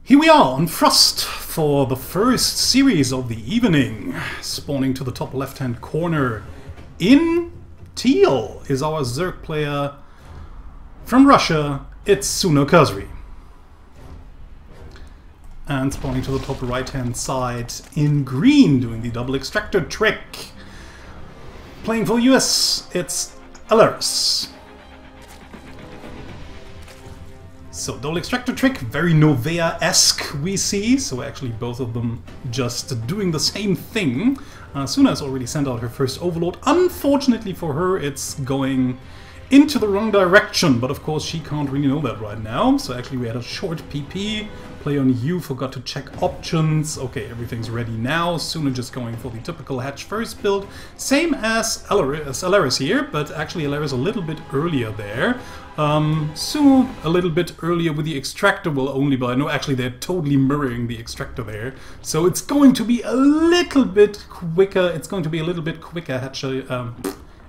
Here we are on Frost for the first series of the evening. Spawning to the top left-hand corner in teal is our Zerg player from Russia. It's Sunokasuri. And spawning to the top right-hand side in green, doing the double extractor trick. Playing for US, it's Allaryce. So, double extractor trick, very Novea-esque we see, so actually both of them just doing the same thing. Suna has already sent out her first overload. Unfortunately for her, it's going into the wrong direction, but of course she can't really know that right now. So actually we had a short PP, play on U, forgot to check options. Okay, everything's ready now. Suna just going for the typical hatch first build, same as Allaryce here, but actually Allaryce a little bit earlier there. Suna a little bit earlier with the extractor, well only by, no actually they're totally mirroring the extractor there. So it's going to be a little bit quicker, it's going to be a little bit quicker hatchery,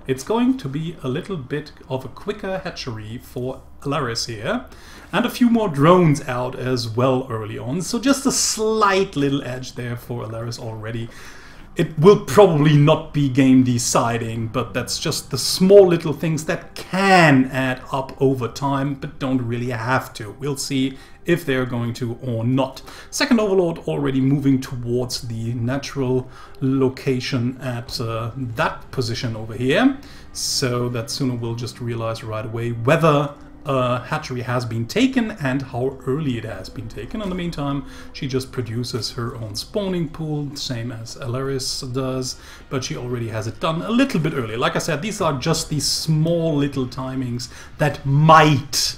it's going to be a little bit of a quicker hatchery for Allaryce here. And a few more drones out as well early on, so just a slight little edge there for Allaryce already. It will probably not be game deciding, but that's just the small little things that can add up over time, but don't really have to. We'll see if they're going to or not. Second overlord already moving towards the natural location at that position over here, so that Suna will just realize right away whether a hatchery has been taken and how early it has been taken. In the meantime, she just produces her own spawning pool, same as Allaryce does, but she already has it done a little bit earlier. Like I said, these are just these small little timings that might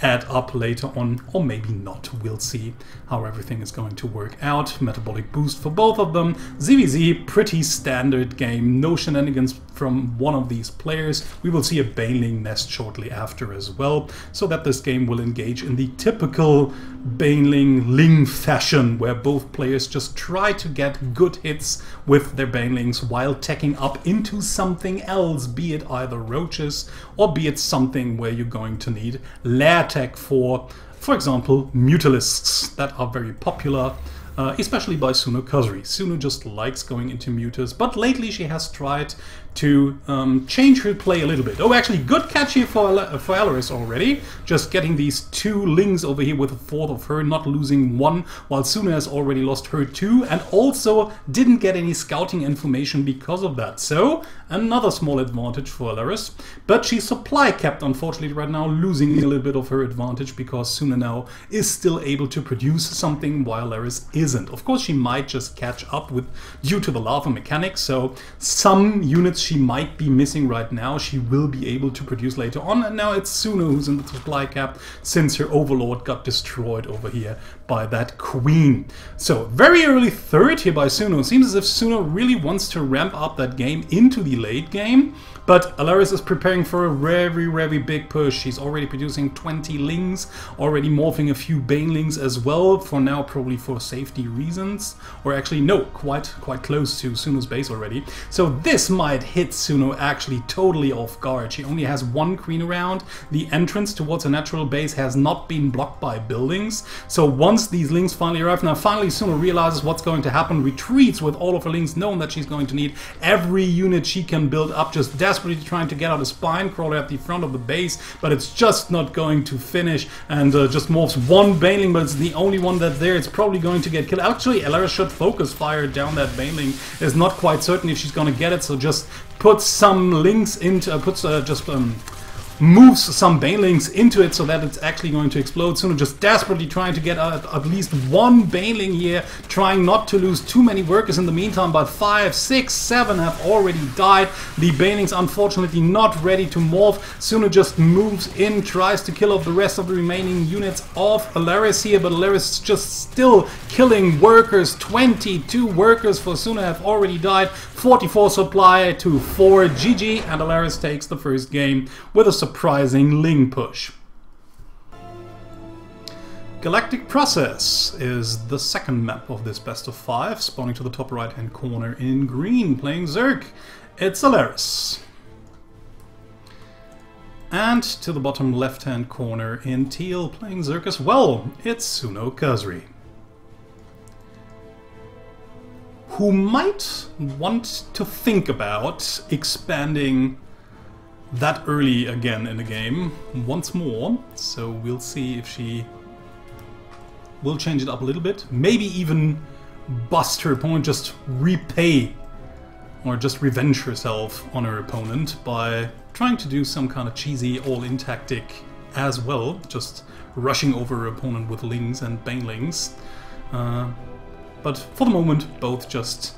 add up later on, or maybe not. We'll see how everything is going to work out. Metabolic boost for both of them. ZvZ, pretty standard game, no shenanigans from one of these players. We will see a Baneling nest shortly after as well, so that this game will engage in the typical Baneling-Ling fashion, where both players just try to get good hits with their Banelings while teching up into something else, be it either roaches or be it something where you're going to need lair tech for example, Mutalisks that are very popular, especially by Sunokasuri. Suna just likes going into mutas, but lately she has tried to change her play a little bit. Oh, actually, good catch here for Allaryce already. Just getting these two lings over here with a fourth of her, not losing one, while Suna has already lost her two, and also didn't get any scouting information because of that. So, another small advantage for Allaryce. But she's supply capped, unfortunately, right now, losing a little bit of her advantage because Suna now is still able to produce something while Allaryce isn't. Of course, she might just catch up with due to the lava mechanics, so some units she might be missing right now, she will be able to produce later on, and now it's Suna who's in the supply cap since her overlord got destroyed over here by that queen. So very early third here by Suna. Seems as if Suna really wants to ramp up that game into the late game, but Allaryce is preparing for a very big push. She's already producing 20 lings, already morphing a few banelings as well, for now probably for safety reasons, or actually no, quite close to Suna's base already. So this might hit Suna actually totally off guard. She only has one queen around. The entrance towards a natural base has not been blocked by buildings. So once these lings finally arrive, now finally Suna realizes what's going to happen, retreats with all of her lings, knowing that she's going to need every unit she can build up, just desperately trying to get out a spine crawler at the front of the base, but it's just not going to finish, and just morphs one baneling, but it's the only one that's there. It's probably going to get killed. Actually, Allaryce should focus fire down that baneling. Is not quite certain if she's going to get it, so just puts some links into, moves some banelings into it so that it's actually going to explode. Suna just desperately trying to get at least one baneling here, trying not to lose too many workers in the meantime, but 5, 6, 7 have already died. The banelings unfortunately not ready to morph. Suna just moves in, tries to kill off the rest of the remaining units of Allaryce here, but Allaryce is just still killing workers. 22 workers for Suna have already died, 44 supply to 4. GG, and Allaryce takes the first game with a surprising ling push. Galactic Process is the second map of this best of 5, spawning to the top right hand corner in green, playing Zerg. It's Allaryce. And to the bottom left-hand corner in teal, playing Zerg as well, it's Sunokasuri, who might want to think about expanding that early again in the game once more. So we'll see if she will change it up a little bit. Maybe even bust her opponent, just repay or just revenge herself on her opponent by trying to do some kind of cheesy all-in tactic as well, just rushing over her opponent with lings and banelings. But for the moment, both just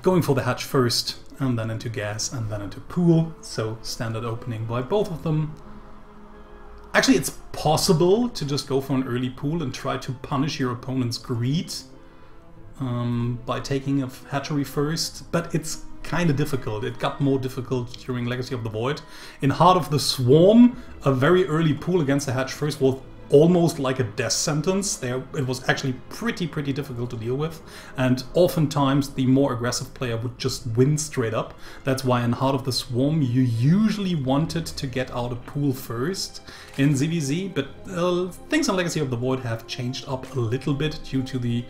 going for the hatch first, and then into gas, and then into pool. So standard opening by both of them. Actually, it's possible to just go for an early pool and try to punish your opponent's greed by taking a hatchery first, but it's kind of difficult. It got more difficult during Legacy of the Void. In Heart of the Swarm, a very early pool against the hatch first was almost like a death sentence. It was actually pretty difficult to deal with, and oftentimes the more aggressive player would just win straight up. That's why in Heart of the Swarm you usually wanted to get out a pool first in ZvZ, but things on Legacy of the Void have changed up a little bit due to the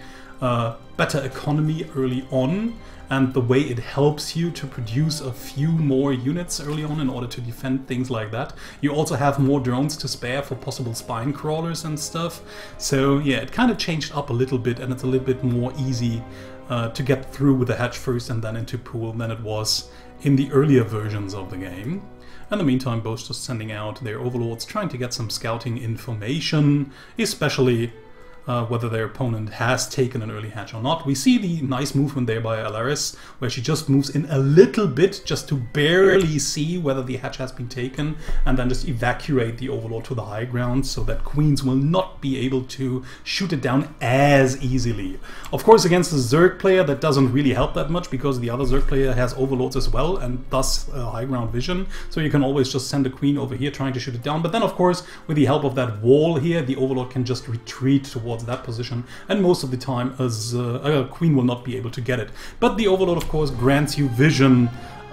better economy early on, and the way it helps you to produce a few more units early on in order to defend things like that. You also have more drones to spare for possible spine crawlers and stuff. So yeah, it kind of changed up a little bit, and it's a little bit more easy to get through with the hatch first and then into pool than it was in the earlier versions of the game. In the meantime, both just sending out their overlords, trying to get some scouting information, especially whether their opponent has taken an early hatch or not. We see the nice movement there by Allaryce, where she just moves in a little bit just to barely see whether the hatch has been taken, and then just evacuate the overlord to the high ground so that queens will not be able to shoot it down as easily. Of course, against the Zerg player that doesn't really help that much, because the other Zerg player has overlords as well, and thus high ground vision, so you can always just send a queen over here trying to shoot it down. But then of course, with the help of that wall here, the overlord can just retreat towards that position, and most of the time a queen will not be able to get it. But the overlord of course grants you vision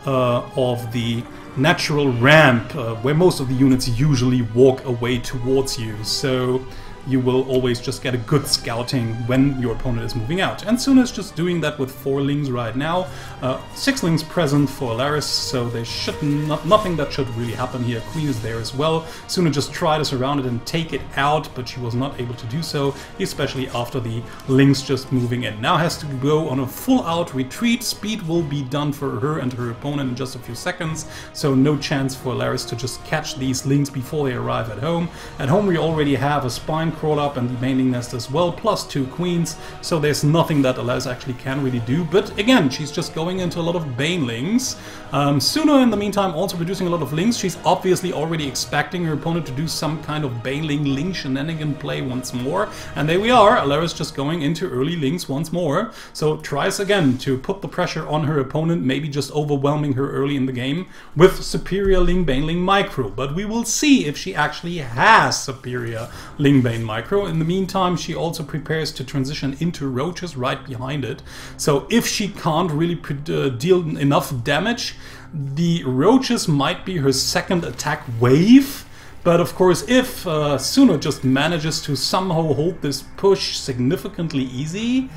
of the natural ramp where most of the units usually walk away towards you, so you will always just get a good scouting when your opponent is moving out. And Suna is just doing that with 4 lings right now. 6 lings present for Allaryce, so there should nothing that should really happen here. Queen is there as well. Suna just tried to surround it and take it out, but she was not able to do so, especially after the lings just moving in. Now has to go on a full-out retreat. Speed will be done for her and her opponent in just a few seconds, so no chance for Allaryce to just catch these lings before they arrive at home. At home we already have a spine crawl up and the mailing nest as well, plus 2 queens, so there's nothing that Allaryce actually can really do. But again, she's just going into a lot of banelings. Suna in the meantime also producing a lot of lings. She's obviously already expecting her opponent to do some kind of baneling ling shenanigan play once more, and there we are, Allaryce just going into early lings once more. So tries again to put the pressure on her opponent, maybe just overwhelming her early in the game with superior ling baneling micro, but we will see if she actually has superior ling bane micro. In the meantime, she also prepares to transition into roaches right behind it. So if she can't really deal enough damage, the roaches might be her second attack wave. But of course, if Suna just manages to somehow hold this push significantly easily,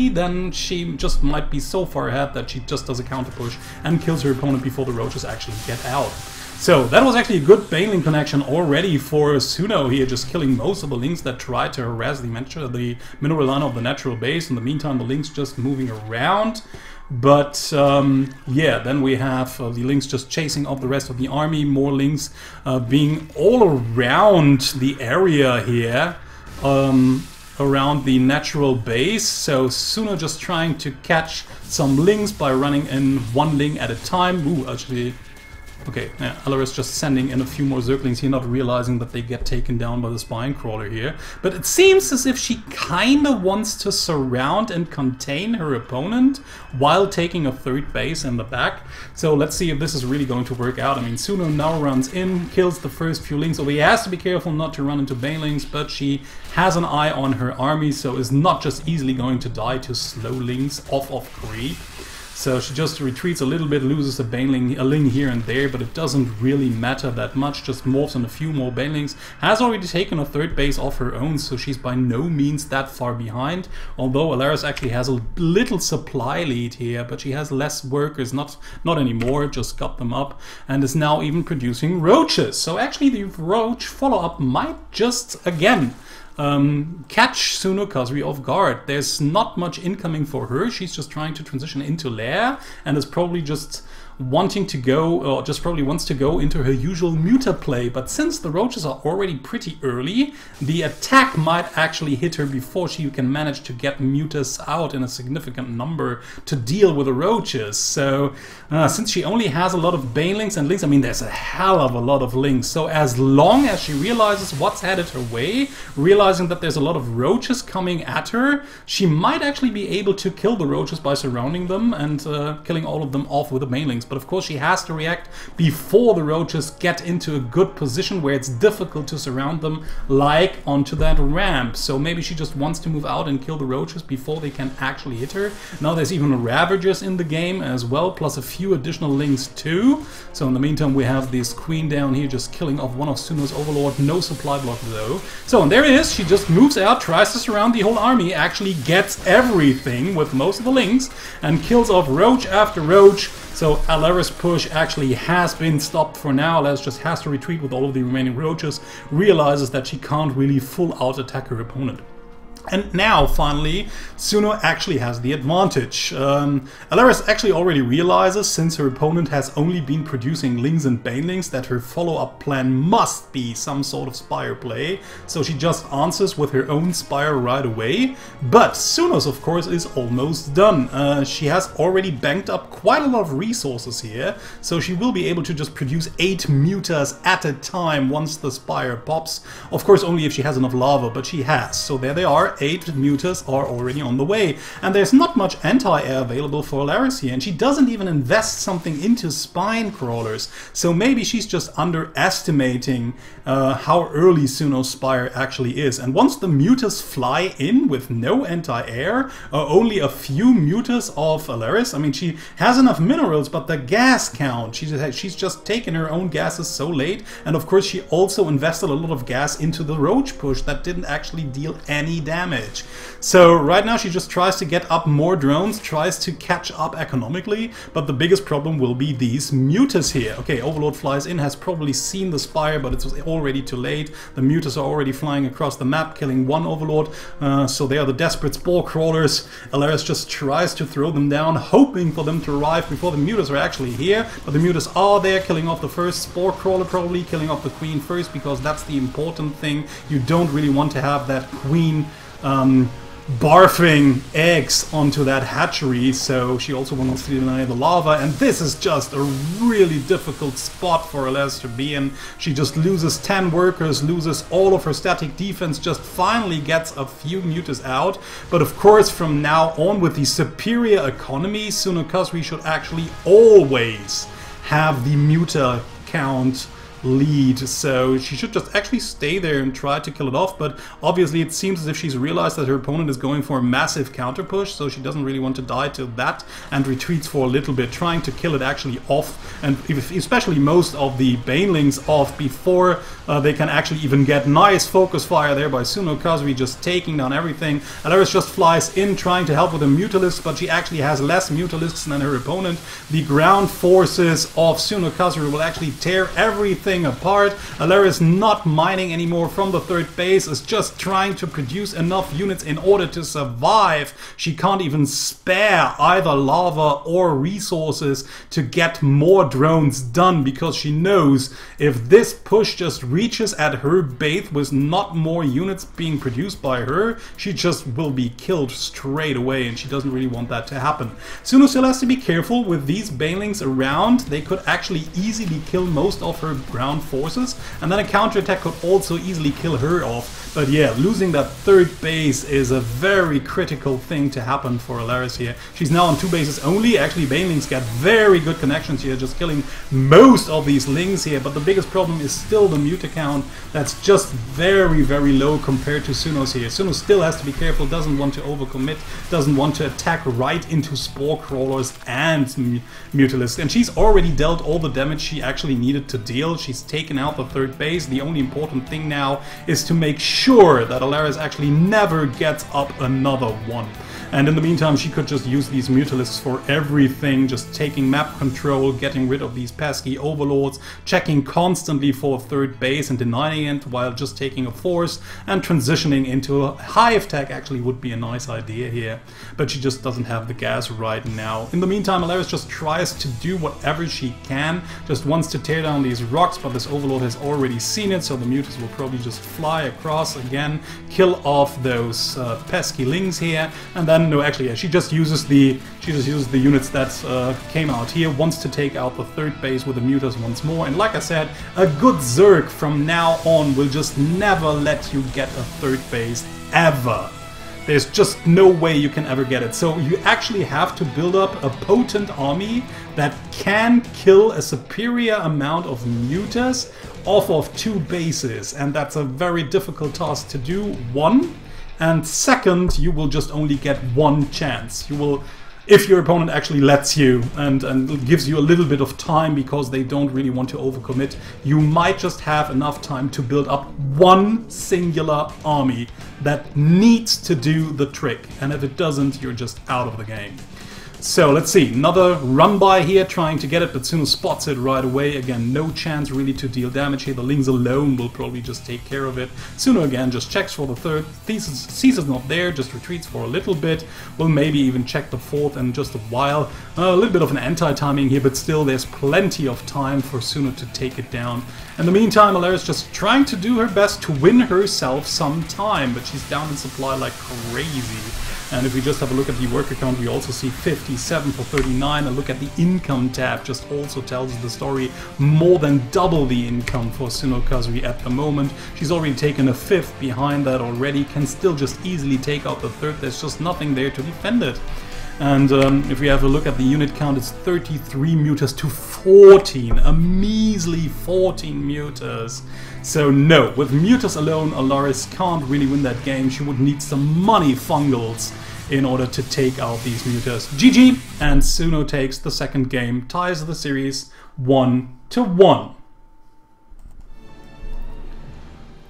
then she just might be so far ahead that she just does a counter push and kills her opponent before the roaches actually get out. So that was actually a good baneling connection already for Suno here, just killing most of the lings that tried to harass the mineral line of the natural base. In the meantime, the lings just moving around. But yeah, then we have the lings just chasing off the rest of the army, more lings being all around the area here, around the natural base. So Suno just trying to catch some lings by running in 1 ling at a time. Ooh, actually... Okay, yeah, Allaryce just sending in a few more Zerglings here, not realizing that they get taken down by the spine crawler here. But it seems as if she kind of wants to surround and contain her opponent while taking a 3rd base in the back. So let's see if this is really going to work out. I mean, Suno now runs in, kills the first few lings, so he has to be careful not to run into banelings, but she has an eye on her army, so is not just easily going to die to slow lings off of creep. So she just retreats a little bit, loses a ling here and there, but it doesn't really matter that much, just morphs in a few more banelings. Has already taken a third base of her own, so she's by no means that far behind, although Allaryce actually has a little supply lead here, but she has less workers, not anymore, just got them up, and is now even producing roaches. So actually the roach follow-up might just, again, catch Sunokasuri off guard. There's not much incoming for her. She's just trying to transition into lair and is probably just wanting to go, or just probably wants to go into her usual muta play. But since the roaches are already pretty early, the attack might actually hit her before she can manage to get mutas out in a significant number to deal with the roaches. So since she only has a lot of banelings and lings, I mean there's a hell of a lot of lings, so as long as she realizes what's headed her way, realizing that there's a lot of roaches coming at her, she might actually be able to kill the roaches by surrounding them and killing all of them off with the banelings. But of course she has to react before the roaches get into a good position where it's difficult to surround them, like onto that ramp. So maybe she just wants to move out and kill the roaches before they can actually hit her. Now there's even Ravagers in the game as well, plus a few additional lings too. So in the meantime we have this queen down here just killing off one of Suno's overlord. No supply block though. So and there it is. She just moves out, tries to surround the whole army, actually gets everything with most of the lings, and kills off roach after roach. So Allaryce's push actually has been stopped for now. Allaryce just has to retreat with all of the remaining roaches, realizes that she can't really full out attack her opponent. And now, finally, Suno actually has the advantage. Allaryce actually already realizes, since her opponent has only been producing lings and banelings, that her follow-up plan must be some sort of Spire play. So she just answers with her own Spire right away. But Suno's, of course, is almost done. She has already banked up quite a lot of resources here, so she will be able to just produce 8 mutas at a time once the Spire pops. Of course, only if she has enough lava, but she has. So there they are. 8 mutas are already on the way, and there's not much anti-air available for Allaryce here, and she doesn't even invest something into spine crawlers, so maybe she's just underestimating how early Suno's Spire actually is. And once the mutas fly in with no anti-air, only a few mutas of Allaryce, I mean she has enough minerals, but the gas count, she's just taken her own gases so late, and of course she also invested a lot of gas into the roach push that didn't actually deal any damage. So right now she just tries to get up more drones, tries to catch up economically, but the biggest problem will be these mutas here. Okay, Overlord flies in, has probably seen the Spire, but it's already too late. The mutas are already flying across the map, killing one Overlord, so they are the desperate spore crawlers. Allaryce just tries to throw them down, hoping for them to arrive before the mutas are actually here, but the mutas are there, killing off the first spore crawler, probably killing off the queen first, because that's the important thing. You don't really want to have that queen barfing eggs onto that hatchery, so she also wants to deny the lava, and this is just a really difficult spot for Allaryce to be in. She just loses 10 workers, loses all of her static defense, just finally gets a few mutas out, but of course from now on, with the superior economy, Sunokasuri should actually always have the muta count lead, so she should just actually stay there and try to kill it off. But obviously it seems as if she's realized that her opponent is going for a massive counter push, so she doesn't really want to die to that and retreats for a little bit, trying to kill it actually off, and especially most of the banelings off before they can actually even get nice focus fire there by Sunokasuri, just taking down everything. Allaryce just flies in trying to help with the mutalisks, but she actually has less mutalisks than her opponent. The ground forces of Sunokasuri will actually tear everything apart. Allaryce not mining anymore from the third base, is just trying to produce enough units in order to survive. She can't even spare either lava or resources to get more drones done, because she knows if this push just reaches at her base with not more units being produced by her, she just will be killed straight away, and she doesn't really want that to happen. Suno still has to be careful with these banelings around. They could actually easily kill most of her ground forces, and then a counterattack could also easily kill her off. But yeah, losing that third base is a very critical thing to happen for Allaryce here. She's now on 2 bases only. Actually, Banelings get very good connections here, just killing most of these lings here, but the biggest problem is still the mute account. That's just very, very low compared to Suno's here. Suno still has to be careful, doesn't want to overcommit, doesn't want to attack right into Spore Crawlers and Mutalisks, and she's already dealt all the damage she actually needed to deal. She's taken out the third base. The only important thing now is to make sure that Allaryce actually never gets up another one. And in the meantime, she could just use these Mutalisks for everything, just taking map control, getting rid of these pesky overlords, checking constantly for a third base and denying it while just taking a force, and transitioning into a hive tech actually would be a nice idea here. But she just doesn't have the gas right now. In the meantime, Allaryce just tries to do whatever she can, just wants to tear down these rocks, but this overlord has already seen it, so the Mutas will probably just fly across again, kill off those pesky lings here, and then no, actually, yeah, she just uses the units that came out here, wants to take out the third base with the Mutas once more, and like I said, a good Zerg from now on will just never let you get a third base, ever. There's just no way you can ever get it. So you actually have to build up a potent army that can kill a superior amount of Mutas off of 2 bases, and that's a very difficult task to do, one. And second, you will just only get 1 chance. You will, if your opponent actually lets you and gives you a little bit of time because they don't really want to overcommit, you might just have enough time to build up 1 singular army that needs to do the trick. And if it doesn't, you're just out of the game. So let's see, another run by here trying to get it, but Suno spots it right away. Again, no chance really to deal damage here. The Lings alone will probably just take care of it. Suno again just checks for the third, sees it's not there, just retreats for a little bit. Will maybe even check the fourth in just a while. A little bit of an anti-timing here, but still there's plenty of time for Suno to take it down. In the meantime, Allaryce just trying to do her best to win herself some time, but she's down in supply like crazy. And if we just have a look at the worker count, we also see 57 for 39. A look at the income tab just also tells the story. More than double the income for Sunokasuri at the moment. She's already taken a 5th behind that already, can still just easily take out the 3rd. There's just nothing there to defend it. And if we have a look at the unit count, it's 33 mutas to 14, a measly 14 mutas. So no, with mutas alone, Allaryce can't really win that game. She would need some money fungals in order to take out these mutas. GG, and Suno takes the second game, ties the series 1-1.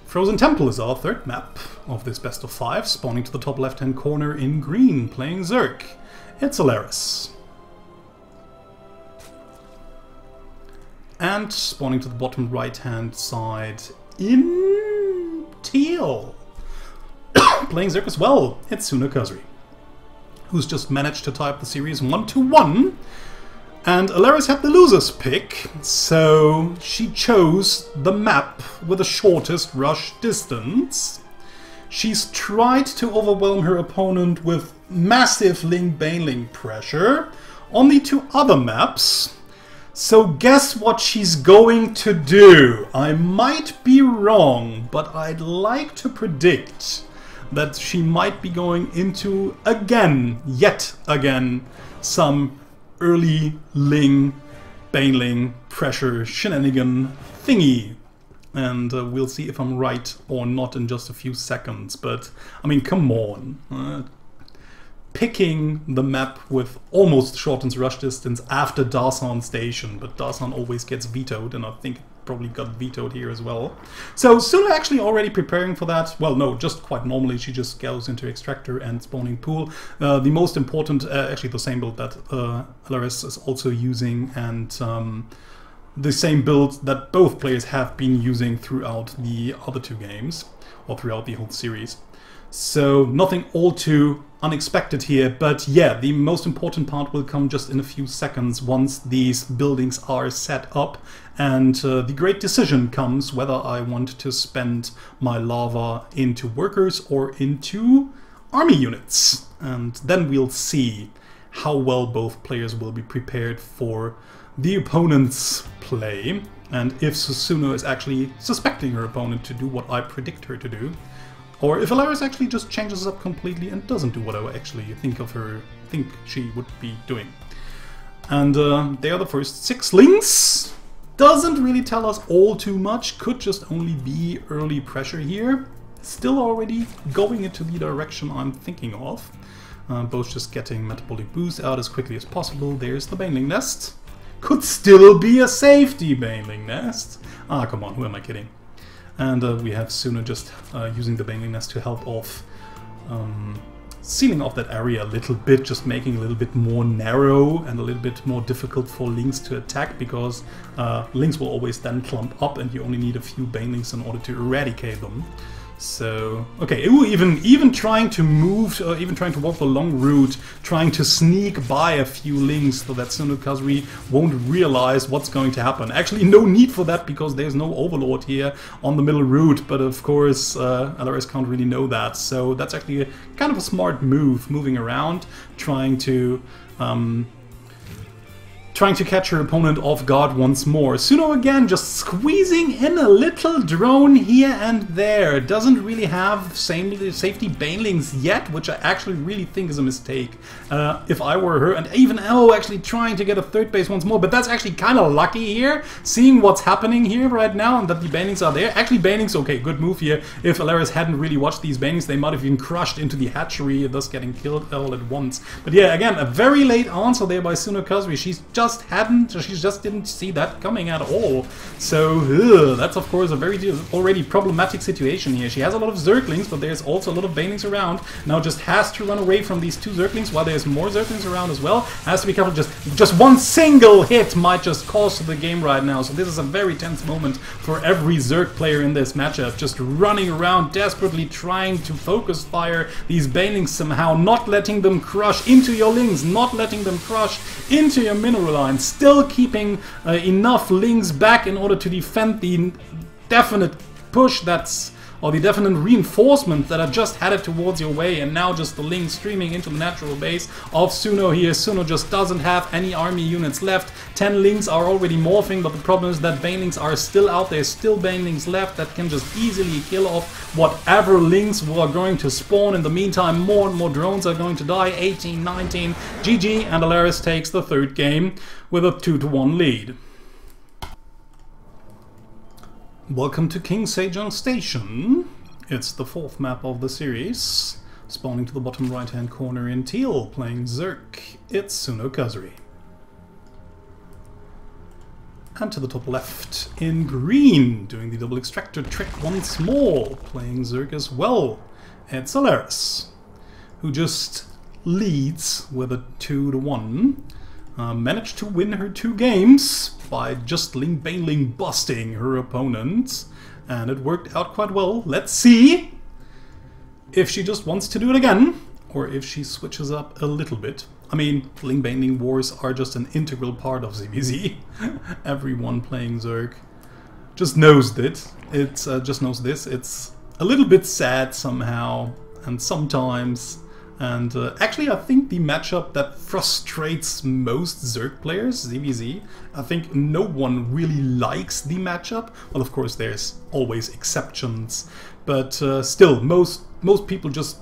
Frozen Temple is our third map of this best of 5, spawning to the top left-hand corner in green, playing Zerg. It's Allaryce. And spawning to the bottom right-hand side in teal, playing Zerg as well. It's Sunokasuri, who's just managed to tie up the series 1-1. And Allaryce had the loser's pick, so she chose the map with the shortest rush distance. She's tried to overwhelm her opponent with massive Ling Baneling pressure on the 2 other maps. So guess what she's going to do? I might be wrong, but I'd like to predict that she might be going into, yet again, some early Ling Baneling pressure shenanigan thingy. And we'll see if I'm right or not in just a few seconds. But, I mean, come on. Picking the map with almost shortens rush distance after Darsan Station, but Darsan always gets vetoed, and I think it probably got vetoed here as well. So Suno actually already preparing for that. Well, no, just quite normally she just goes into Extractor and Spawning Pool. The most important, actually the same build that Allaryce is also using, and the same build that both players have been using throughout the other 2 games, or throughout the whole series. So nothing all too unexpected here, but yeah, the most important part will come just in a few seconds once these buildings are set up, and the great decision comes whether I want to spend my lava into workers or into army units. And then we'll see how well both players will be prepared for the opponent's play, and if Suno is actually suspecting her opponent to do what I predict her to do, or if Allaryce actually just changes up completely and doesn't do what I actually think she would be doing. And they are the first 6 links. Doesn't really tell us all too much, could just only be early pressure here. Still already going into the direction I'm thinking of. Both just getting metabolic boost out as quickly as possible. There's the Baneling Nest. Could still be a safety Baneling Nest. Ah, come on, who am I kidding? And we have Suno just using the Baneling Nest to help off, sealing off that area a little bit, just making it a little bit more narrow and a little bit more difficult for Lynx to attack, because Lynx will always then clump up and you only need a few Banelings in order to eradicate them. So, okay, even trying to move, even trying to walk the long route, trying to sneak by a few links so that Sunokasuri won't realize what's going to happen. Actually, no need for that because there's no overlord here on the middle route, but of course, Allaryce can't really know that. So that's actually kind of a smart move, moving around, trying to catch her opponent off guard once more. Suno again just squeezing in a little drone here and there. Doesn't really have safety Banelings yet, which I actually really think is a mistake. If I were her, and even actually trying to get a 3rd base once more, but that's actually kind of lucky here, seeing what's happening here right now and that the Banelings are there. Actually, Banelings, okay, good move here. If Allaryce hadn't really watched these Banelings, they might have been crushed into the hatchery, thus getting killed all at once. But yeah, again, a very late answer there by Sunokasuri. She just didn't see that coming at all. So that's of course a very already problematic situation here. She has a lot of Zerglings, but there's also a lot of Banelings around. Now just has to run away from these 2 Zerglings while there's more Zerglings around as well. Has to be careful. Just one single hit might just cost the game right now. So this is a very tense moment for every Zerg player in this matchup. Just running around desperately trying to focus fire these Banelings somehow, not letting them crush into your Lings, not letting them crush into your mineral lines. Still keeping enough Lings back in order to defend the definite push or the definite reinforcement that are just headed towards your way, and now just the Lings streaming into the natural base of Suno here. Suno just doesn't have any army units left. 10 Lings are already morphing, but the problem is that Banelings are still out there, still Banelings left that can just easily kill off whatever Lings are going to spawn. In the meantime, more and more drones are going to die. 18, 19, GG, and Allaryce takes the 3rd game with a 2-1 lead. Welcome to King Sejong Station. It's the 4th map of the series. Spawning to the bottom right hand corner in teal, playing Zerg, it's Sunokasuri. And to the top left in green, doing the double extractor trick once more, playing Zerg as well, it's Allaryce, who just leads with a 2-1. Managed to win her 2 games by just Baneling busting her opponent, and it worked out quite well. Let's see if she just wants to do it again, or if she switches up a little bit. I mean, Baneling wars are just an integral part of ZvZ. Everyone playing Zerg just knows that. Just knows this. It's a little bit sad somehow, and sometimes. And actually, I think the matchup that frustrates most Zerg players, ZvZ, I think no one really likes the matchup. Well, of course, there's always exceptions, but still, most people just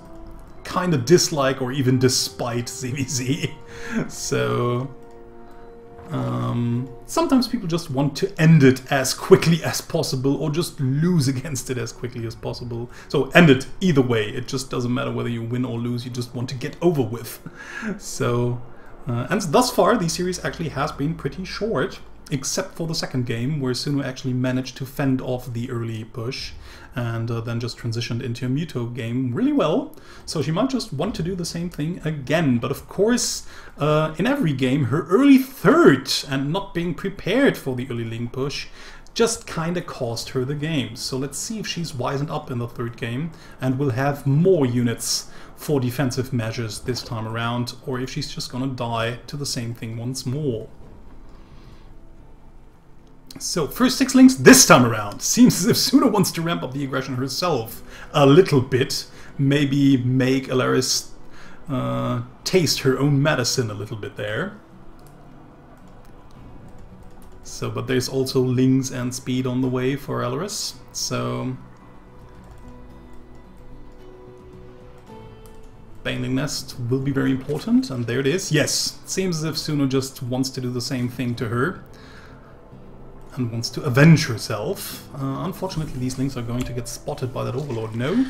kind of dislike or even despite ZvZ. So sometimes people just want to end it as quickly as possible, or just lose against it as quickly as possible. So end it either way. It just doesn't matter whether you win or lose. You just want to get over with. So and thus far the series actually has been pretty short, except for the 2nd game where Suno actually managed to fend off the early push and then just transitioned into a Muto game really well. So she might just want to do the same thing again. But of course, in every game, her early 3rd and not being prepared for the early link push just kind of cost her the game. So let's see if she's wisened up in the 3rd game and will have more units for defensive measures this time around, or if she's just gonna die to the same thing once more. So, first 6 links this time around. Seems as if Suno wants to ramp up the aggression herself a little bit. Maybe make Allaryce taste her own medicine a little bit there. So, but there's also Lings and Speed on the way for Allaryce. So, Baneling Nest will be very important, and there it is. Yes, it seems as if Suno just wants to do the same thing to her and wants to avenge herself. Unfortunately, these Lings are going to get spotted by that Overlord. No?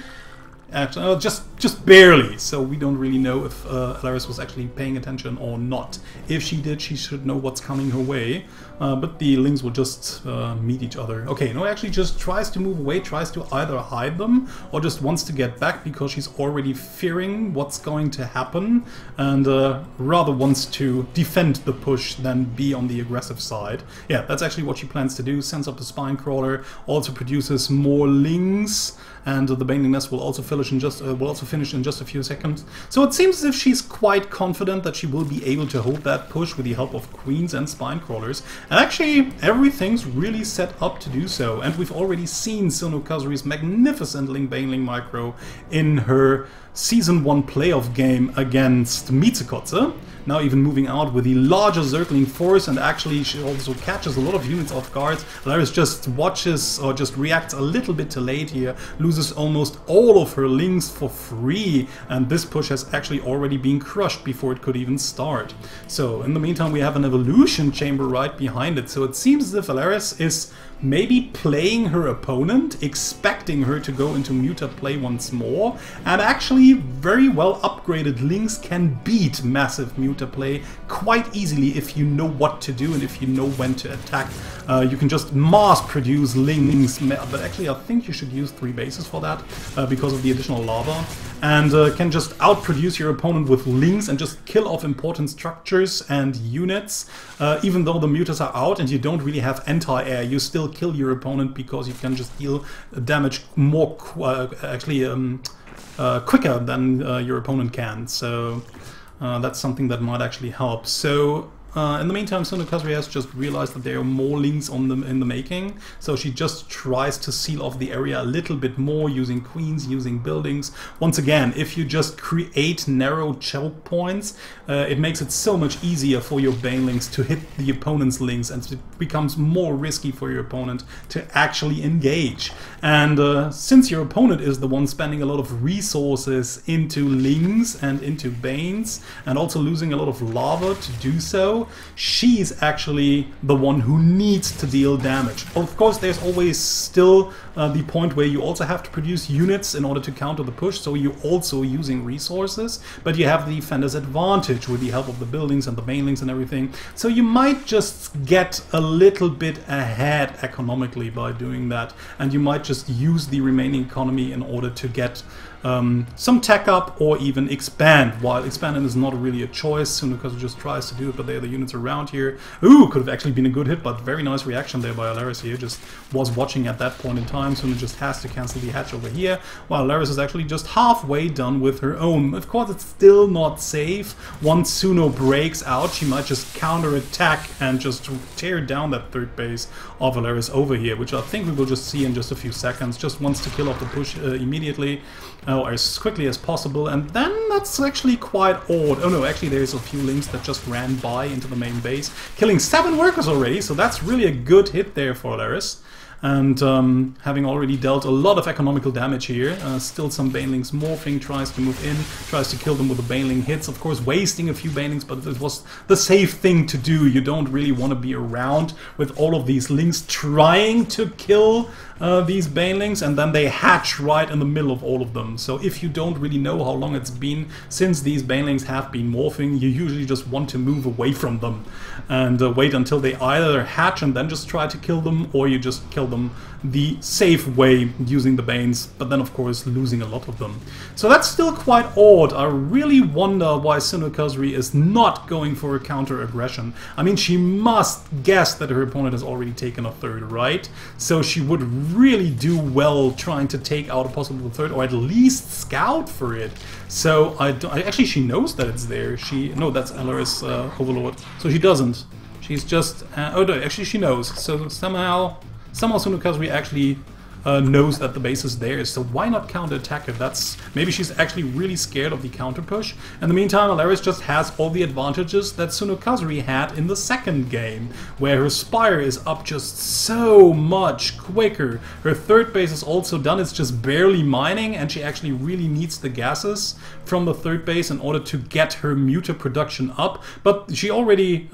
Actually, just barely, so we don't really know if Allaryce was actually paying attention or not. If she did, she should know what's coming her way, but the Lings will just meet each other. Okay, no, actually just tries to move away, tries to either hide them, or just wants to get back because she's already fearing what's going to happen, and rather wants to defend the push than be on the aggressive side. Yeah, that's actually what she plans to do, sends up the Spine Crawler, also produces more Lings, and the Baneling Nest will also finish in just a few seconds. So it seems as if she's quite confident that she will be able to hold that push with the help of Queens and Spine Crawlers. And actually, everything's really set up to do so. And we've already seen Sunokasuri's magnificent Baneling micro in her Season 1 playoff game against Mitsukotse. Now even moving out with the larger circling force, and actually she also catches a lot of units off guard. Allaryce just watches or just reacts a little bit too late here, loses almost all of her Lings for free, and this push has actually already been crushed before it could even start. So in the meantime we have an evolution chamber right behind it, so it seems as if Allaryce is maybe playing her opponent, expecting her to go into muta play once more, and actually very well upgraded Lings can beat massive muta play quite easily if you know what to do and if you know when to attack. You can just mass produce Lings, but actually I think you should use 3 bases for that because of the additional lava, and can just outproduce your opponent with Lings and just kill off important structures and units. Even though the mutas are out and you don't really have anti-air, you still kill your opponent because you can just deal damage more quicker than your opponent can. So that's something that might actually help. So in the meantime, Sunokasuri has just realized that there are more Lings on them in the making, so she just tries to seal off the area a little bit more using Queens, using buildings. Once again, if you just create narrow choke points, it makes it so much easier for your Banelings to hit the opponent's Lings, and it becomes more risky for your opponent to actually engage. And since your opponent is the one spending a lot of resources into Lings and into Banes, and also losing a lot of lava to do so, she's actually the one who needs to deal damage. Of course, there's always still the point where you also have to produce units in order to counter the push, so you're also using resources, but you have the defender's advantage with the help of the buildings and the Banelings and everything. So you might just get a little bit ahead economically by doing that, and you might just use the remaining economy in order to get some tech up or even expand. While expanding is not really a choice, Sunokasuri just tries to do it, but there are the units around here. Ooh, could have actually been a good hit, but very nice reaction there by Allaryce here. Just was watching at that point in time, Suno just has to cancel the hatch over here, while Allaryce is actually just halfway done with her own. Of course, it's still not safe. Once Suno breaks out, she might just counter-attack and just tear down that third base of Allaryce over here, which I think we will just see in just a few seconds. Just wants to kill off the push immediately, or as quickly as possible, and then that's actually quite odd. Oh no, actually there's a few Lings that just ran by into the main base, killing 7 workers already, so that's really a good hit there for Allaryce. And having already dealt a lot of economical damage here, still some Banelings morphing, tries to move in, tries to kill them with the Baneling hits, of course wasting a few Banelings, but it was the safe thing to do. You don't really want to be around with all of these Lings trying to kill these Banelings, and then they hatch right in the middle of all of them. So if you don't really know how long it's been since these Banelings have been morphing, you usually just want to move away from them and wait until they either hatch and then just try to kill them, or you just kill them the safe way using the Banes, but then of course losing a lot of them. So that's still quite odd. I really wonder why Sunokasuri is not going for a counter-aggression. I mean, she must guess that her opponent has already taken a third, right? So she would really do well trying to take out a possible third, or at least scout for it. So actually she knows that it's there. No, that's Allaryce Overlord. So she doesn't. She's just oh no, actually she knows. So somehow Sunokasuri actually knows that the base is there, so why not counter-attack it? Maybe she's actually really scared of the counter-push. In the meantime, Allaryce just has all the advantages that Sunokasuri had in the second game, where her Spire is up just so much quicker. Her third base is also done, it's just barely mining, and she actually really needs the gases from the third base in order to get her muta production up. But she already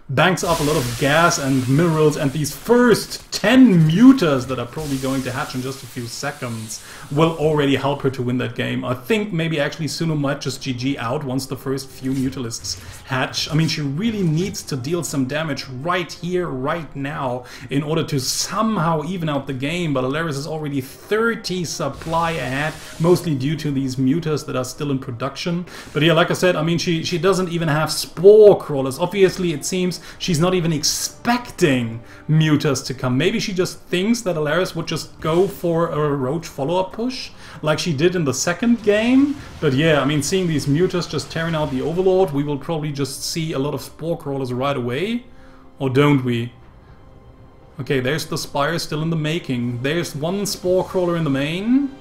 banks up a lot of gas and minerals, and these first 10 mutas that are probably going to hatch in just a few seconds will already help her to win that game. I think maybe actually Suno might just GG out once the first few mutalisks hatch. I mean, she really needs to deal some damage right here, right now, in order to somehow even out the game, but Allaryce is already 30 supply ahead, mostly due to these mutas that are still in production. But yeah, like I said, I mean, she doesn't even have spore crawlers. Obviously, it seems she's not even expecting mutas to come. Maybe she just thinks that Allaryce would just go for a roach follow-up push, like she did in the second game. But yeah, I mean, seeing these mutas just tearing out the Overlord, we will probably just see a lot of spore crawlers right away. Or don't we? Okay, there's the Spire still in the making. There's one spore crawler in the main.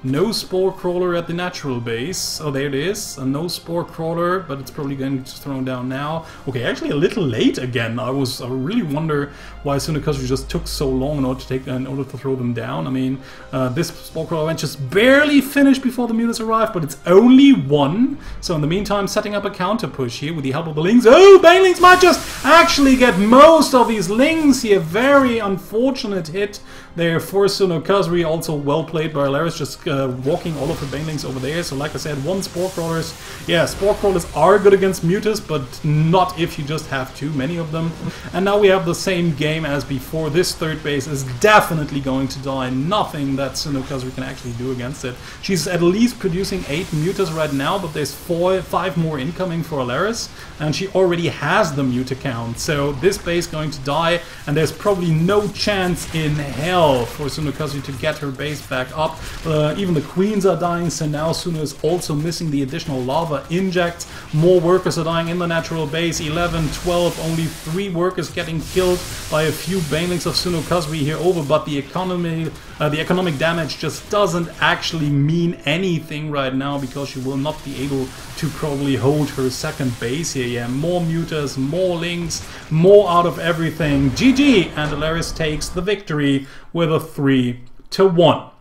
No spore crawler at the natural base. Oh, there it is. A no spore crawler, but it's probably going to thrown down now. Okay, actually a little late again. I really wonder why Sunokasuri just took so long in order to throw them down. I mean, this spore crawler went just barely finished before the mutas arrived, but it's only one. So in the meantime, setting up a counter push here with the help of the Lings. Oh, Banelings might just actually get most of these Lings here. Very unfortunate hit there for Sunokasuri. Also well played by Allaryce, just walking all of her Banelings over there. So like I said, one spore crawlers. Yeah, spore crawlers are good against mutas, but not if you just have too many of them. And now we have the same game as before. This third base is definitely going to die. Nothing that Sunokasuri can actually do against it. She's at least producing 8 mutas right now, but there's 5 more incoming for Allaryce, and she already has the muta count. So this base is going to die, and there's probably no chance in hell for Sunokasuri to get her base back up. Even the queens are dying, so now Suno is also missing the additional lava inject. More workers are dying in the natural base. 11, 12, only 3 workers getting killed by a few Banelings of Sunokasuri here over, but the economic damage just doesn't actually mean anything right now, because she will not be able to probably hold her second base here. Yeah, more mutas, more Lings, more out of everything. GG! And Allaryce takes the victory with a 3-1.